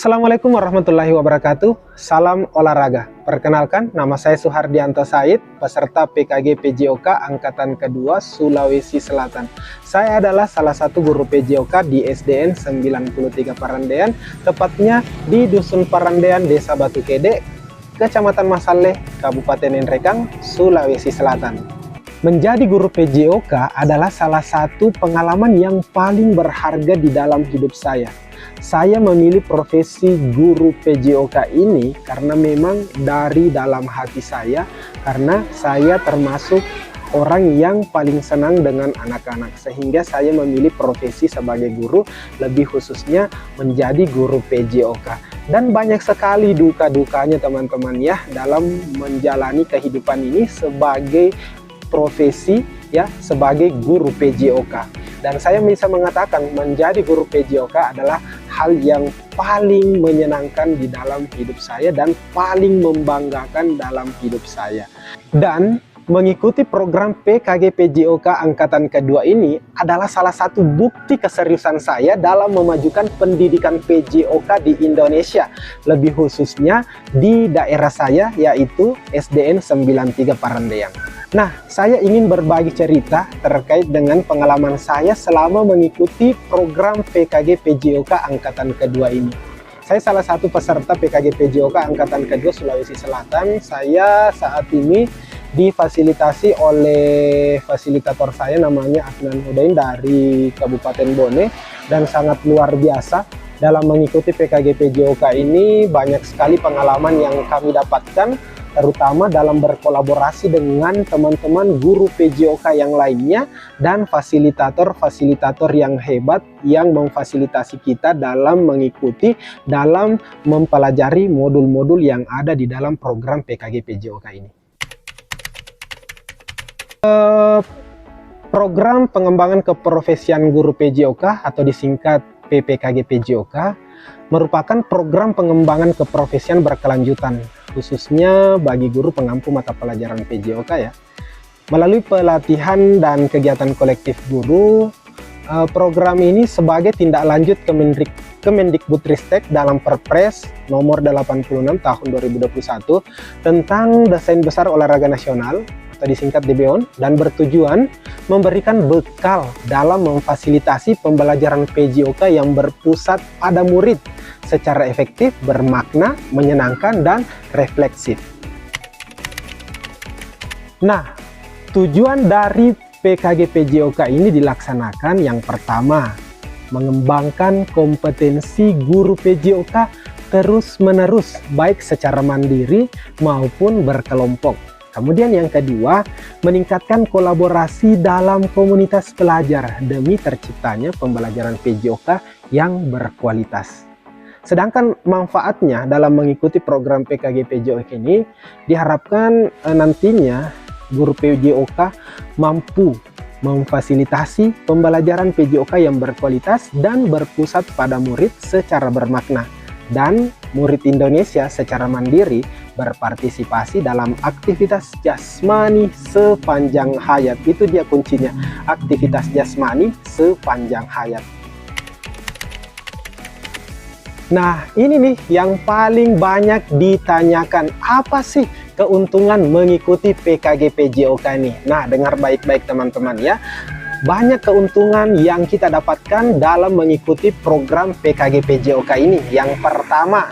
Assalamualaikum warahmatullahi wabarakatuh. Salam olahraga. Perkenalkan, nama saya Suhardianto Said, peserta PKG PJOK Angkatan Kedua Sulawesi Selatan. Saya adalah salah satu guru PJOK di SDN 93 Parandean, tepatnya di Dusun Parandean, Desa Batu Kede, Kecamatan Masaleh, Kabupaten Nrekang, Sulawesi Selatan. Menjadi guru PJOK adalah salah satu pengalaman yang paling berharga di dalam hidup saya. Saya memilih profesi guru PJOK ini karena memang dari dalam hati saya, karena saya termasuk orang yang paling senang dengan anak-anak, sehingga saya memilih profesi sebagai guru, lebih khususnya menjadi guru PJOK. Dan banyak sekali duka-dukanya teman-teman ya dalam menjalani kehidupan ini sebagai profesi ya, sebagai guru PJOK. Dan saya bisa mengatakan menjadi guru PJOK adalah hal yang paling menyenangkan di dalam hidup saya dan paling membanggakan dalam hidup saya. Dan mengikuti program PKG PJOK Angkatan Kedua ini adalah salah satu bukti keseriusan saya dalam memajukan pendidikan PJOK di Indonesia, lebih khususnya di daerah saya yaitu SDN 93 Parandean. Nah, saya ingin berbagi cerita terkait dengan pengalaman saya selama mengikuti program PKG PJOK Angkatan Kedua ini. Saya salah satu peserta PKG PJOK Angkatan Kedua Sulawesi Selatan. Saya saat ini difasilitasi oleh fasilitator saya namanya Adnan Hudain dari Kabupaten Bone, dan sangat luar biasa dalam mengikuti PKG PJOK ini. Banyak sekali pengalaman yang kami dapatkan, terutama dalam berkolaborasi dengan teman-teman guru PJOK yang lainnya dan fasilitator-fasilitator yang hebat yang memfasilitasi kita dalam mengikuti, dalam mempelajari modul-modul yang ada di dalam program PKG PJOK ini. Program pengembangan keprofesian guru PJOK atau disingkat PPKG PJOK merupakan program pengembangan keprofesian berkelanjutan, khususnya bagi guru pengampu mata pelajaran PJOK ya. Melalui pelatihan dan kegiatan kolektif guru, program ini sebagai tindak lanjut Kemendikbudristek dalam Perpres nomor 86 tahun 2021 tentang Desain Besar Olahraga Nasional atau disingkat DBON, dan bertujuan memberikan bekal dalam memfasilitasi pembelajaran PJOK yang berpusat pada murid secara efektif, bermakna, menyenangkan, dan refleksif. Nah, tujuan dari PKG PJOK ini dilaksanakan yang pertama, mengembangkan kompetensi guru PJOK terus-menerus, baik secara mandiri maupun berkelompok. Kemudian yang kedua, meningkatkan kolaborasi dalam komunitas pelajar demi terciptanya pembelajaran PJOK yang berkualitas. Sedangkan manfaatnya dalam mengikuti program PKG PJOK ini diharapkan nantinya guru PJOK mampu memfasilitasi pembelajaran PJOK yang berkualitas dan berpusat pada murid secara bermakna, dan murid Indonesia secara mandiri berpartisipasi dalam aktivitas jasmani sepanjang hayat. Itu dia kuncinya, aktivitas jasmani sepanjang hayat. Nah, ini nih yang paling banyak ditanyakan, apa sih keuntungan mengikuti PKG PJOK ini? Nah, dengar baik-baik teman-teman ya. Banyak keuntungan yang kita dapatkan dalam mengikuti program PKG PJOK ini. Yang pertama,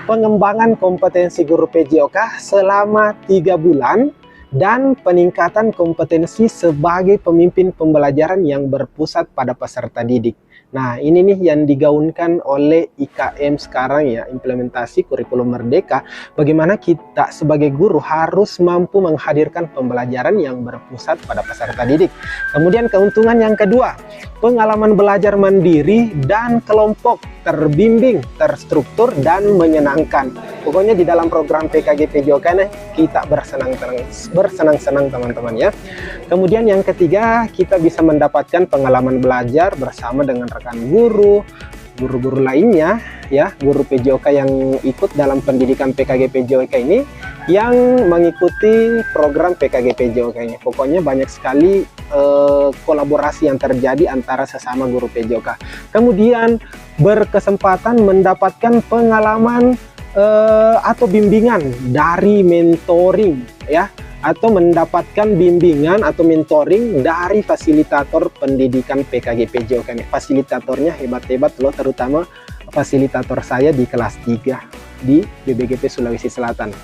pengembangan kompetensi guru PJOK selama 3 bulan dan peningkatan kompetensi sebagai pemimpin pembelajaran yang berpusat pada peserta didik. Nah, ini nih yang digaungkan oleh IKM sekarang ya, implementasi kurikulum merdeka. Bagaimana kita sebagai guru harus mampu menghadirkan pembelajaran yang berpusat pada peserta didik. Kemudian keuntungan yang kedua, pengalaman belajar mandiri dan kelompok, terbimbing, terstruktur, dan menyenangkan. Pokoknya di dalam program PKG PJOK kita bersenang-senang teman-teman ya. Kemudian yang ketiga, kita bisa mendapatkan pengalaman belajar bersama dengan rekan guru-guru lainnya ya, guru PJOK yang ikut dalam pendidikan PKG PJOK ini, yang mengikuti program PKG PJOK ini. Pokoknya banyak sekali kolaborasi yang terjadi antara sesama guru PJOK. Kemudian berkesempatan mendapatkan pengalaman atau bimbingan dari mentoring ya, atau mendapatkan bimbingan atau mentoring dari fasilitator pendidikan PKG PJOK ini. Fasilitatornya hebat-hebat loh, terutama fasilitator saya di kelas 3 di BBGP Sulawesi Selatan.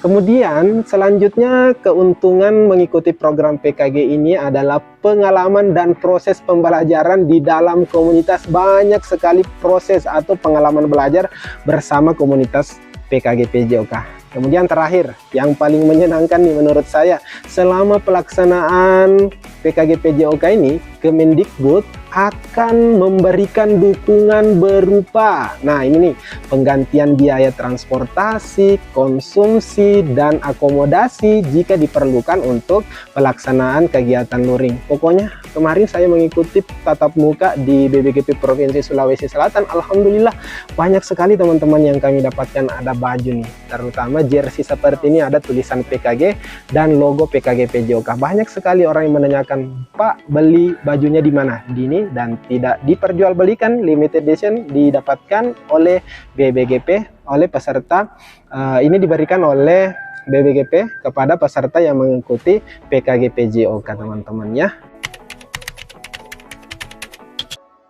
Kemudian selanjutnya keuntungan mengikuti program PKG ini adalah pengalaman dan proses pembelajaran di dalam komunitas. Banyak sekali proses atau pengalaman belajar bersama komunitas PKG PJOK. Kemudian terakhir, yang paling menyenangkan nih menurut saya, selama pelaksanaan PKG PJOK ini, Kemendikbud akan memberikan dukungan berupa, nah ini nih, penggantian biaya transportasi, konsumsi, dan akomodasi jika diperlukan untuk pelaksanaan kegiatan luring. Pokoknya kemarin saya mengikuti tatap muka di BBGP Provinsi Sulawesi Selatan. Alhamdulillah banyak sekali teman-teman yang kami dapatkan ada baju nih, terutama jersey seperti ini ada tulisan PKG dan logo PKG PJOK. Banyak sekali orang yang menanyakan, Pak, beli bajunya di mana? Di ini, dan tidak diperjualbelikan, limited edition, didapatkan oleh BBGP, oleh peserta. Ini diberikan oleh BBGP kepada peserta yang mengikuti PKG PJOK, teman-teman ya.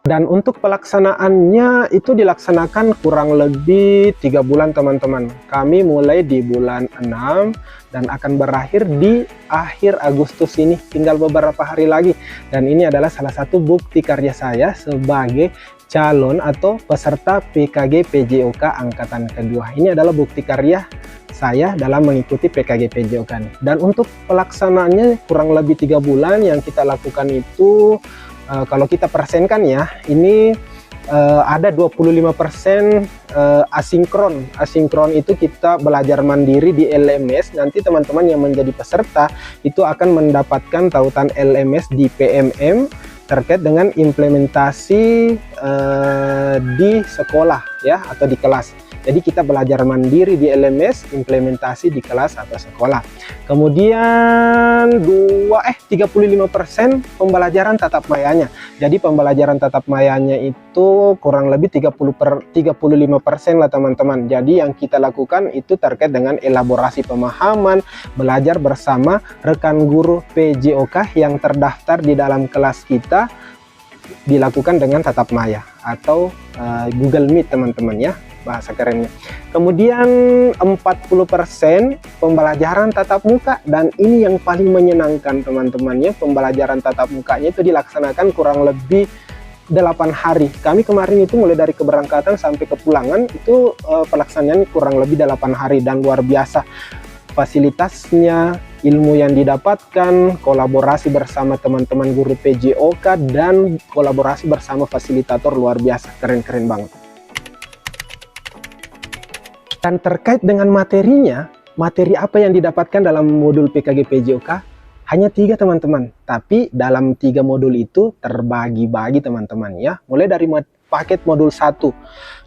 Dan untuk pelaksanaannya itu dilaksanakan kurang lebih 3 bulan teman-teman. Kami mulai di bulan 6 dan akan berakhir di akhir Agustus ini, tinggal beberapa hari lagi. Dan ini adalah salah satu bukti karya saya sebagai calon atau peserta PKG PJOK angkatan kedua. Ini adalah bukti karya saya dalam mengikuti PKG PJOK. Dan untuk pelaksanaannya kurang lebih 3 bulan yang kita lakukan itu, kalau kita persenkan ya, ini ada 25% asinkron. Asinkron itu kita belajar mandiri di LMS. Nanti teman-teman yang menjadi peserta itu akan mendapatkan tautan LMS di PMM terkait dengan implementasi di sekolah ya, atau di kelas. Jadi kita belajar mandiri di LMS, implementasi di kelas atau sekolah. Kemudian 35% pembelajaran tatap mayanya. Jadi pembelajaran tatap mayanya itu kurang lebih 35% lah teman-teman. Jadi yang kita lakukan itu terkait dengan elaborasi pemahaman, belajar bersama rekan guru PJOK yang terdaftar di dalam kelas kita, dilakukan dengan tatap maya atau Google Meet teman-teman ya, bahasa kerennya. Kemudian 40% pembelajaran tatap muka, dan ini yang paling menyenangkan teman-temannya. Pembelajaran tatap mukanya itu dilaksanakan kurang lebih 8 hari. Kami kemarin itu mulai dari keberangkatan sampai kepulangan itu pelaksanaan kurang lebih 8 hari, dan luar biasa fasilitasnya, ilmu yang didapatkan, kolaborasi bersama teman-teman guru PJOK, dan kolaborasi bersama fasilitator luar biasa, keren-keren banget. Dan terkait dengan materinya, materi apa yang didapatkan dalam modul PKG PJOK? Hanya 3 teman-teman, tapi dalam 3 modul itu terbagi-bagi teman-teman ya. Mulai dari paket modul 1.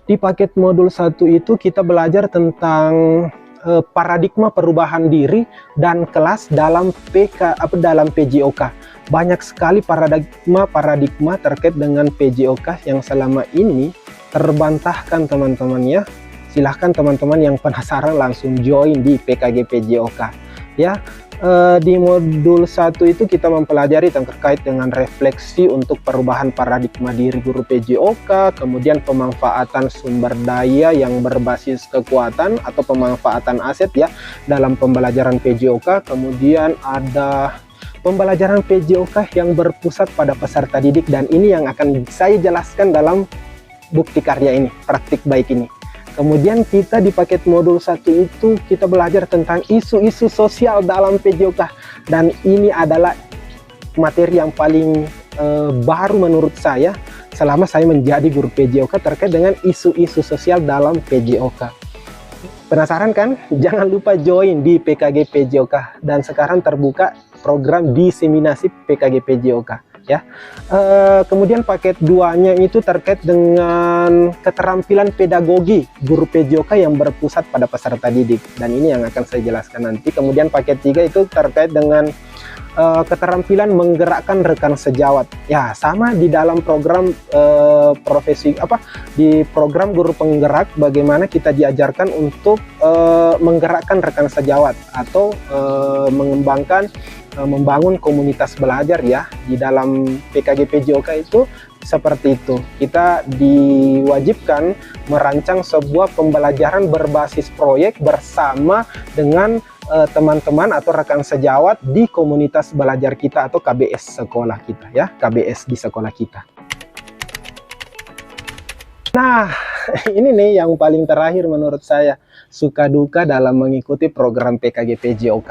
Di paket modul 1 itu kita belajar tentang paradigma perubahan diri dan kelas dalam PJOK. Banyak sekali paradigma terkait dengan PJOK yang selama ini terbantahkan teman-teman ya. Silahkan teman-teman yang penasaran langsung join di PKG PJOK ya. Di modul 1 itu kita mempelajari terkait dengan refleksi untuk perubahan paradigma diri guru PJOK, kemudian pemanfaatan sumber daya yang berbasis kekuatan atau pemanfaatan aset ya dalam pembelajaran PJOK. Kemudian ada pembelajaran PJOK yang berpusat pada peserta didik, dan ini yang akan saya jelaskan dalam bukti karya ini, praktik baik ini. Kemudian kita di paket modul 1 itu kita belajar tentang isu-isu sosial dalam PJOK, dan ini adalah materi yang paling baru menurut saya selama saya menjadi guru PJOK terkait dengan isu-isu sosial dalam PJOK. Penasaran kan? Jangan lupa join di PKG PJOK, dan sekarang terbuka program diseminasi PKG PJOK. Ya, kemudian paket 2-nya itu terkait dengan keterampilan pedagogi guru PJOK yang berpusat pada peserta didik, dan ini yang akan saya jelaskan nanti. Kemudian paket 3 itu terkait dengan keterampilan menggerakkan rekan sejawat. Ya, sama di dalam program di program guru penggerak, bagaimana kita diajarkan untuk menggerakkan rekan sejawat atau membangun komunitas belajar ya. Di dalam PKG PJOK itu seperti itu. Kita diwajibkan merancang sebuah pembelajaran berbasis proyek bersama dengan teman-teman atau rekan sejawat di komunitas belajar kita atau KBS sekolah kita ya, KBS di sekolah kita. Nah, ini nih yang paling terakhir menurut saya, suka duka dalam mengikuti program PKG PJOK.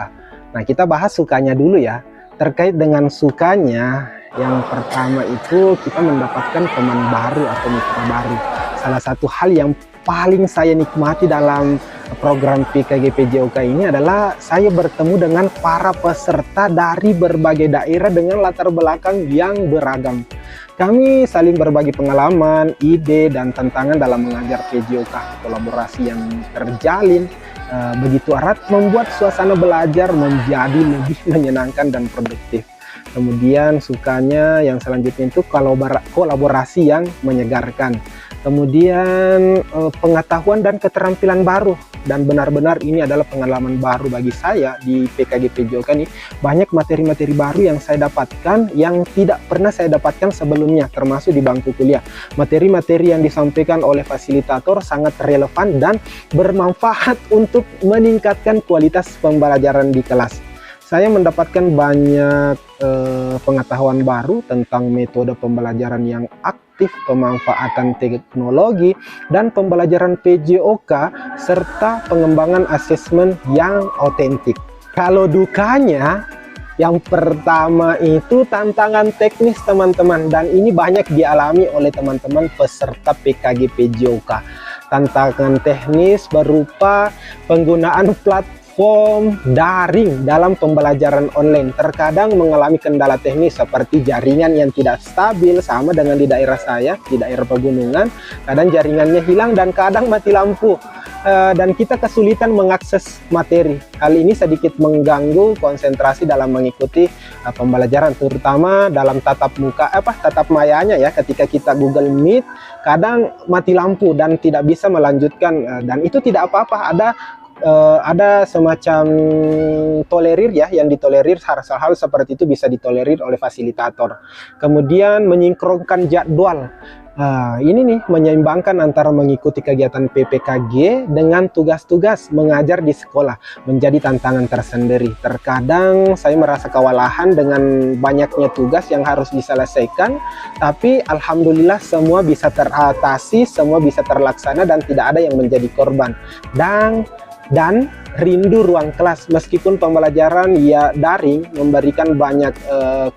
Nah, kita bahas sukanya dulu ya. Terkait dengan sukanya, yang pertama itu kita mendapatkan teman baru atau mitra baru. Salah satu hal yang paling saya nikmati dalam program PKG PJOK ini adalah saya bertemu dengan para peserta dari berbagai daerah dengan latar belakang yang beragam. Kami saling berbagi pengalaman, ide, dan tantangan dalam mengajar PJOK. Kolaborasi yang terjalin begitu erat membuat suasana belajar menjadi lebih menyenangkan dan produktif. Kemudian sukanya yang selanjutnya itu kolaborasi yang menyegarkan. Kemudian pengetahuan dan keterampilan baru, dan benar-benar ini adalah pengalaman baru bagi saya di PKG PJOK ini. Banyak materi-materi baru yang saya dapatkan yang tidak pernah saya dapatkan sebelumnya, termasuk di bangku kuliah. Materi-materi yang disampaikan oleh fasilitator sangat relevan dan bermanfaat untuk meningkatkan kualitas pembelajaran di kelas. Saya mendapatkan banyak pengetahuan baru tentang metode pembelajaran yang aktif, pemanfaatan teknologi, dan pembelajaran PJOK, serta pengembangan asesmen yang otentik. Kalau dukanya, yang pertama itu tantangan teknis teman-teman, dan ini banyak dialami oleh teman-teman peserta PKG PJOK. Tantangan teknis berupa penggunaan platform daring dalam pembelajaran online. Terkadang mengalami kendala teknis seperti jaringan yang tidak stabil, sama dengan di daerah saya, di daerah pegunungan. Kadang jaringannya hilang dan kadang mati lampu. Dan kita kesulitan mengakses materi. Hal ini sedikit mengganggu konsentrasi dalam mengikuti pembelajaran, terutama dalam tatap mayanya ya. Ketika kita Google Meet, kadang mati lampu dan tidak bisa melanjutkan, dan itu tidak apa-apa. Ada semacam tolerir ya, yang ditolerir. Hal-hal seperti itu bisa ditolerir oleh fasilitator. Kemudian menyinkronkan jadwal. Ini nih menyeimbangkan antara mengikuti kegiatan PPKG dengan tugas-tugas mengajar di sekolah menjadi tantangan tersendiri. Terkadang saya merasa kewalahan dengan banyaknya tugas yang harus diselesaikan, tapi alhamdulillah semua bisa teratasi, semua bisa terlaksana dan tidak ada yang menjadi korban. Dan rindu ruang kelas. Meskipun pembelajaran ya daring memberikan banyak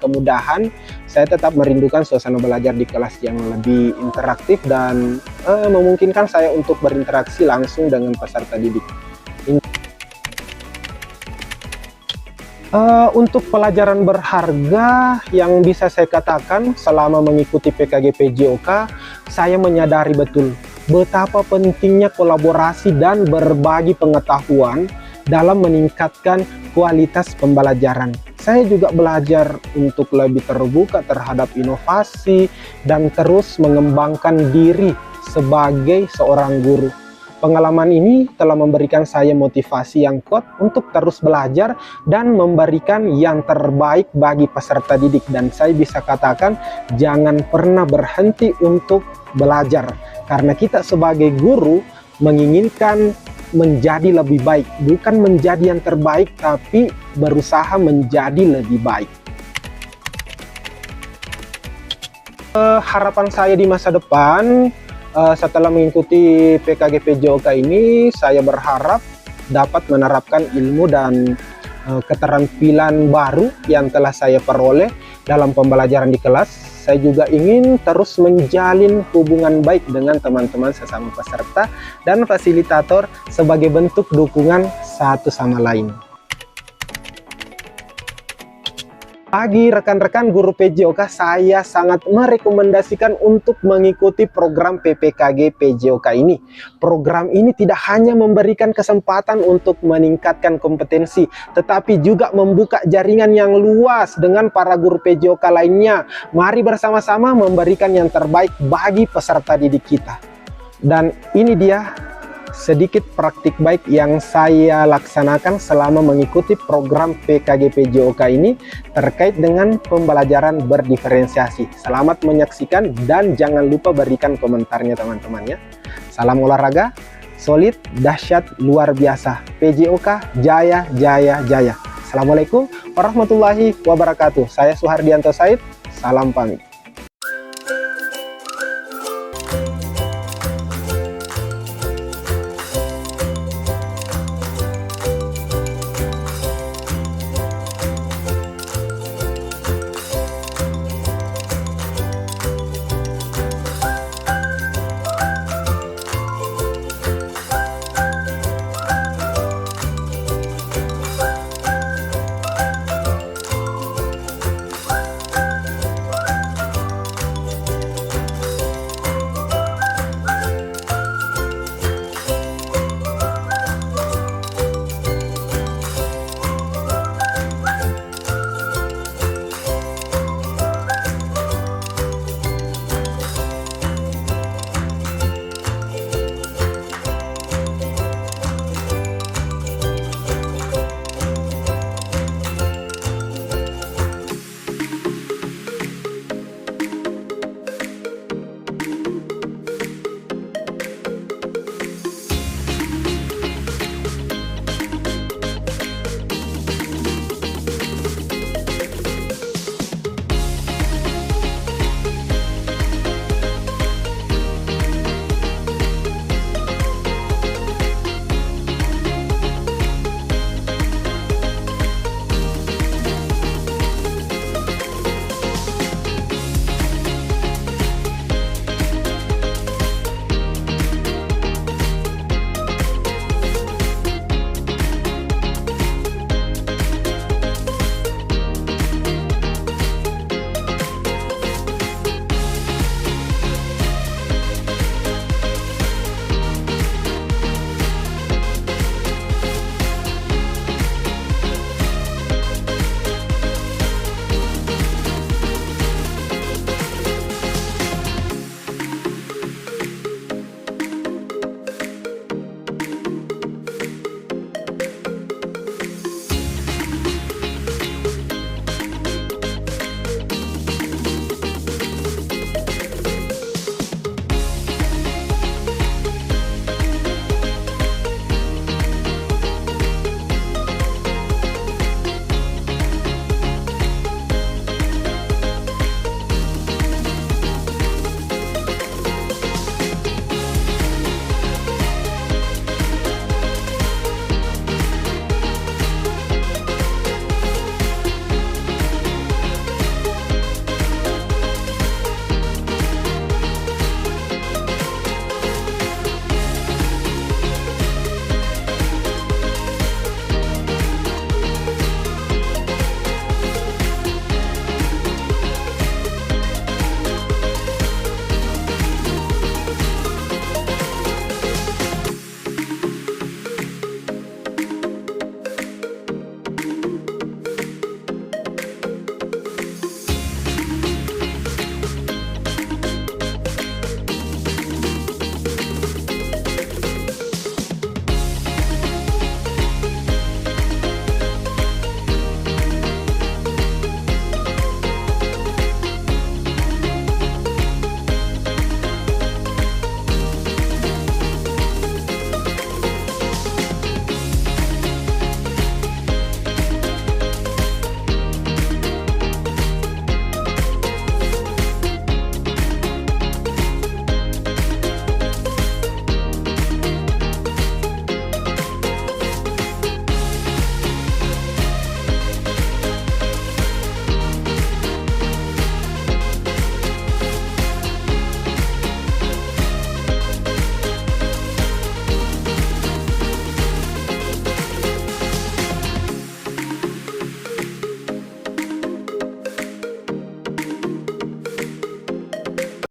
kemudahan, saya tetap merindukan suasana belajar di kelas yang lebih interaktif dan memungkinkan saya untuk berinteraksi langsung dengan peserta didik. Untuk pelajaran berharga yang bisa saya katakan selama mengikuti PKG PJOK, saya menyadari betul betapa pentingnya kolaborasi dan berbagi pengetahuan dalam meningkatkan kualitas pembelajaran. Saya juga belajar untuk lebih terbuka terhadap inovasi dan terus mengembangkan diri sebagai seorang guru. Pengalaman ini telah memberikan saya motivasi yang kuat untuk terus belajar dan memberikan yang terbaik bagi peserta didik. Dan saya bisa katakan, jangan pernah berhenti untuk belajar. Karena kita sebagai guru menginginkan menjadi lebih baik, bukan menjadi yang terbaik, tapi berusaha menjadi lebih baik. Harapan saya di masa depan, setelah mengikuti PKG PJOK ini, saya berharap dapat menerapkan ilmu dan keterampilan baru yang telah saya peroleh dalam pembelajaran di kelas. Saya juga ingin terus menjalin hubungan baik dengan teman-teman sesama peserta dan fasilitator sebagai bentuk dukungan satu sama lain. Bagi rekan-rekan guru PJOK, saya sangat merekomendasikan untuk mengikuti program PPKG PJOK ini. Program ini tidak hanya memberikan kesempatan untuk meningkatkan kompetensi, tetapi juga membuka jaringan yang luas dengan para guru PJOK lainnya. Mari bersama-sama memberikan yang terbaik bagi peserta didik kita. Dan ini dia sedikit praktik baik yang saya laksanakan selama mengikuti program PKG PJOK ini terkait dengan pembelajaran berdiferensiasi. Selamat menyaksikan dan jangan lupa berikan komentarnya teman-teman ya. Salam olahraga, solid, dahsyat, luar biasa. PJOK jaya, jaya, jaya. Assalamualaikum warahmatullahi wabarakatuh. Saya Suhardianto Said, salam pamit.